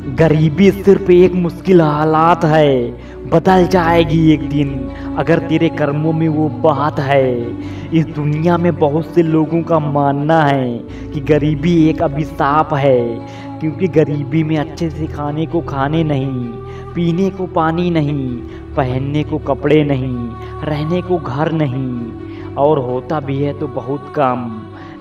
गरीबी सिर्फ एक मुश्किल हालात है, बदल जाएगी एक दिन अगर तेरे कर्मों में वो बात है। इस दुनिया में बहुत से लोगों का मानना है कि गरीबी एक अभिशाप है, क्योंकि गरीबी में अच्छे से खाने को खाने नहीं, पीने को पानी नहीं, पहनने को कपड़े नहीं, रहने को घर नहीं, और होता भी है तो बहुत कम।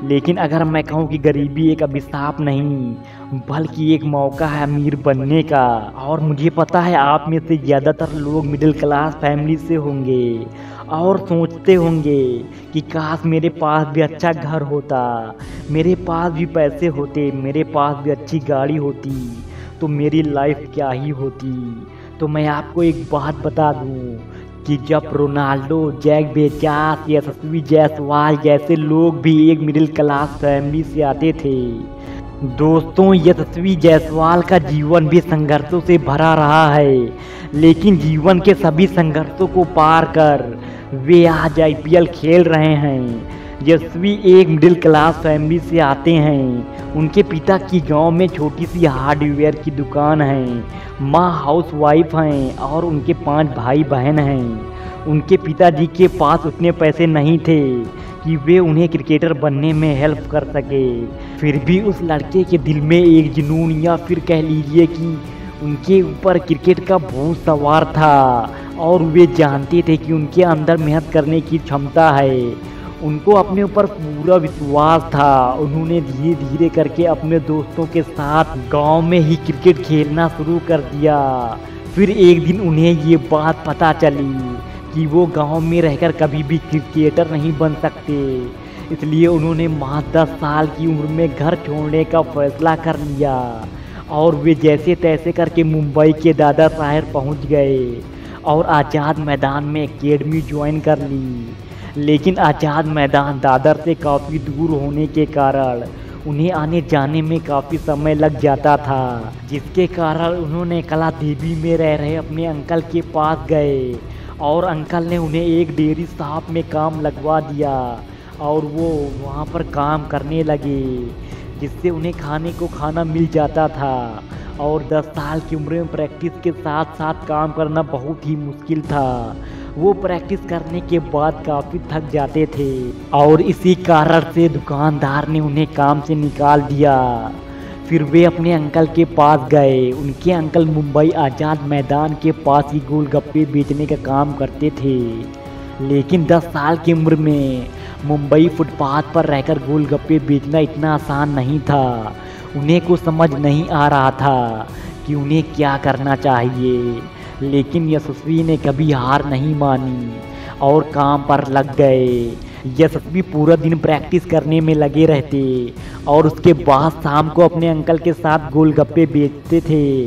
लेकिन अगर मैं कहूँ कि गरीबी एक अभिशाप नहीं बल्कि एक मौका है अमीर बनने का। और मुझे पता है आप में से ज़्यादातर लोग मिडिल क्लास फैमिली से होंगे और सोचते होंगे कि काश मेरे पास भी अच्छा घर होता, मेरे पास भी पैसे होते, मेरे पास भी अच्छी गाड़ी होती, तो मेरी लाइफ क्या ही होती। तो मैं आपको एक बात बता दूं कि जब रोनाल्डो, जैक बेचास, यशस्वी जायसवाल जैसे लोग भी एक मिडिल क्लास फैमिली से आते थे। दोस्तों, यशस्वी जायसवाल का जीवन भी संघर्षों से भरा रहा है, लेकिन जीवन के सभी संघर्षों को पार कर वे आज आईपीएल खेल रहे हैं। यशस्वी एक मिडिल क्लास फैमिली से आते हैं। उनके पिता की गांव में छोटी सी हार्डवेयर की दुकान है, माँ हाउसवाइफ हैं और उनके 5 भाई बहन हैं। उनके पिताजी के पास उतने पैसे नहीं थे कि वे उन्हें क्रिकेटर बनने में हेल्प कर सके। फिर भी उस लड़के के दिल में एक जुनून, या फिर कह लीजिए कि उनके ऊपर क्रिकेट का भूत सवार था, और वे जानते थे कि उनके अंदर मेहनत करने की क्षमता है। उनको अपने ऊपर पूरा विश्वास था। उन्होंने धीरे धीरे करके अपने दोस्तों के साथ गांव में ही क्रिकेट खेलना शुरू कर दिया। फिर एक दिन उन्हें ये बात पता चली कि वो गांव में रहकर कभी भी क्रिकेटर नहीं बन सकते। इसलिए उन्होंने महज 10 साल की उम्र में घर छोड़ने का फैसला कर लिया और वे जैसे तैसे करके मुंबई के दादर शहर पहुंच गए और आज़ाद मैदान में एकेडमी ज्वाइन कर ली। लेकिन आज़ाद मैदान दादर से काफ़ी दूर होने के कारण उन्हें आने जाने में काफ़ी समय लग जाता था, जिसके कारण उन्होंने कला देवी में रह रहे अपने अंकल के पास गए और अंकल ने उन्हें एक डेयरी शॉप में काम लगवा दिया और वो वहाँ पर काम करने लगे, जिससे उन्हें खाने को खाना मिल जाता था। और 10 साल की उम्र में प्रैक्टिस के साथ साथ काम करना बहुत ही मुश्किल था। वो प्रैक्टिस करने के बाद काफ़ी थक जाते थे और इसी कारण से दुकानदार ने उन्हें काम से निकाल दिया। फिर वे अपने अंकल के पास गए। उनके अंकल मुंबई आज़ाद मैदान के पास ही गोलगप्पे बेचने का काम करते थे। लेकिन 10 साल की उम्र में मुंबई फुटपाथ पर रहकर गोलगप्पे बेचना इतना आसान नहीं था। उन्हें कुछ समझ नहीं आ रहा था कि उन्हें क्या करना चाहिए। लेकिन यशस्वी ने कभी हार नहीं मानी और काम पर लग गए। यशस्वी पूरा दिन प्रैक्टिस करने में लगे रहते और उसके बाद शाम को अपने अंकल के साथ गोलगप्पे बेचते थे,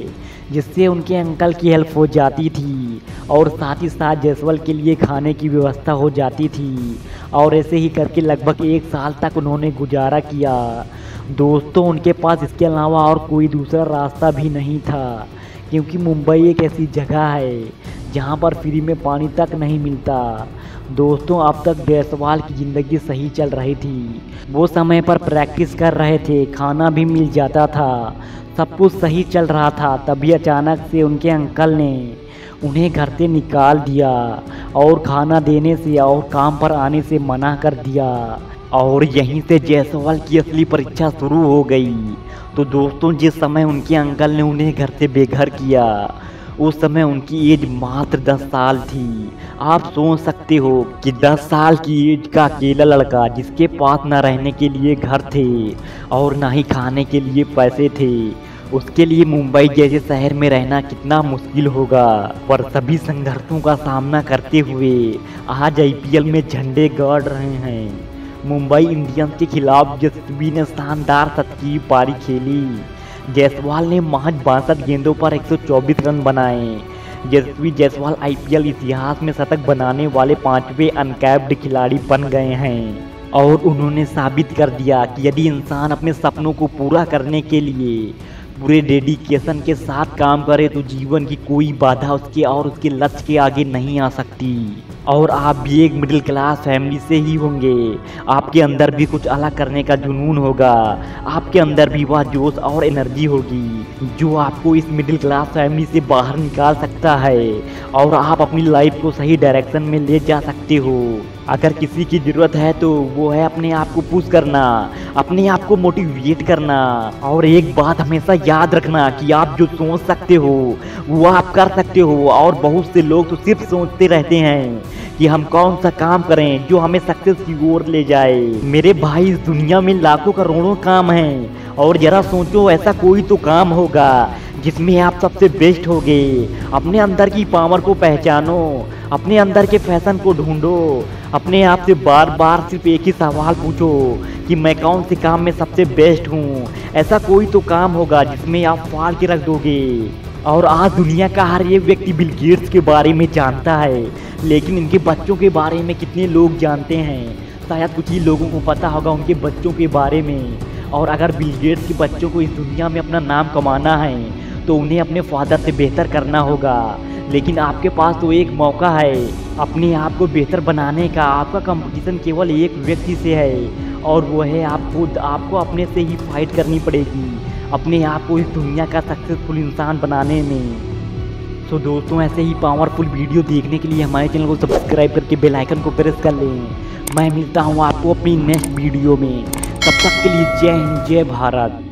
जिससे उनके अंकल की हेल्प हो जाती थी और साथ ही साथ जायसवाल के लिए खाने की व्यवस्था हो जाती थी। और ऐसे ही करके लगभग 1 साल तक उन्होंने गुजारा किया। दोस्तों, उनके पास इसके अलावा और कोई दूसरा रास्ता भी नहीं था, क्योंकि मुंबई एक ऐसी जगह है जहां पर फ्री में पानी तक नहीं मिलता। दोस्तों, अब तक जायसवाल की ज़िंदगी सही चल रही थी। वो समय पर प्रैक्टिस कर रहे थे, खाना भी मिल जाता था, सब कुछ सही चल रहा था। तभी अचानक से उनके अंकल ने उन्हें घर से निकाल दिया और खाना देने से और काम पर आने से मना कर दिया। और यहीं से जायसवाल की असली परीक्षा शुरू हो गई। तो दोस्तों, जिस समय उनके अंकल ने उन्हें घर से बेघर किया, उस समय उनकी एज मात्र 10 साल थी। आप सोच सकते हो कि 10 साल की एज का अकेला लड़का जिसके पास ना रहने के लिए घर थे और ना ही खाने के लिए पैसे थे, उसके लिए मुंबई जैसे शहर में रहना कितना मुश्किल होगा। पर सभी संघर्षों का सामना करते हुए आज आईपीएल में झंडे गाड़ रहे हैं। मुंबई इंडियंस के खिलाफ यशस्वी ने शानदार शतकीय पारी खेली। जायसवाल ने महज 62 गेंदों पर 124 रन बनाए। यशस्वी जायसवाल आईपीएल इतिहास में शतक बनाने वाले 5वें अनकैप्ड खिलाड़ी बन गए हैं और उन्होंने साबित कर दिया कि यदि इंसान अपने सपनों को पूरा करने के लिए पूरे डेडिकेशन के साथ काम करे तो जीवन की कोई बाधा उसके और उसके लक्ष्य के आगे नहीं आ सकती। और आप भी एक मिडिल क्लास फैमिली से ही होंगे। आपके अंदर भी कुछ अलग करने का जुनून होगा, आपके अंदर भी वह जोश और एनर्जी होगी जो आपको इस मिडिल क्लास फैमिली से बाहर निकाल सकता है और आप अपनी लाइफ को सही डायरेक्शन में ले जा सकते हो। अगर किसी की ज़रूरत है तो वो है अपने आप को पुश करना, अपने आप को मोटिवेट करना। और एक बात हमेशा याद रखना कि आप जो सोच सकते हो वो आप कर सकते हो। और बहुत से लोग तो सिर्फ सोचते रहते हैं कि हम कौन सा काम करें जो हमें सक्सेस की ओर ले जाए। मेरे भाई, इस दुनिया में लाखों करोड़ों काम हैं और जरा सोचो ऐसा कोई तो काम होगा जिसमें आप सबसे बेस्ट होगे। अपने अंदर की पावर को पहचानो, अपने अंदर के फैशन को ढूंढो, अपने आप से बार बार सिर्फ एक ही सवाल पूछो कि मैं कौन से काम में सबसे बेस्ट हूँ। ऐसा कोई तो काम होगा जिसमें आप फाड़ के रख दोगे। और आज दुनिया का हर एक व्यक्ति बिल गेट्स के बारे में जानता है, लेकिन इनके बच्चों के बारे में कितने लोग जानते हैं? शायद कुछ ही लोगों को पता होगा उनके बच्चों के बारे में। और अगर बिल गेट्स के बच्चों को इस दुनिया में अपना नाम कमाना है तो उन्हें अपने फादर से बेहतर करना होगा। लेकिन आपके पास तो एक मौका है अपने आप को बेहतर बनाने का। आपका कंपटीशन केवल एक व्यक्ति से है और वो है आप खुद। आपको अपने से ही फाइट करनी पड़ेगी अपने आप को इस दुनिया का सक्सेसफुल इंसान बनाने में। तो दोस्तों, ऐसे ही पावरफुल वीडियो देखने के लिए हमारे चैनल को सब्सक्राइब करके बेल आइकन को प्रेस कर लें। मैं मिलता हूँ आपको अपनी नेक्स्ट वीडियो में। तब तक के लिए जय हिंद, जय भारत।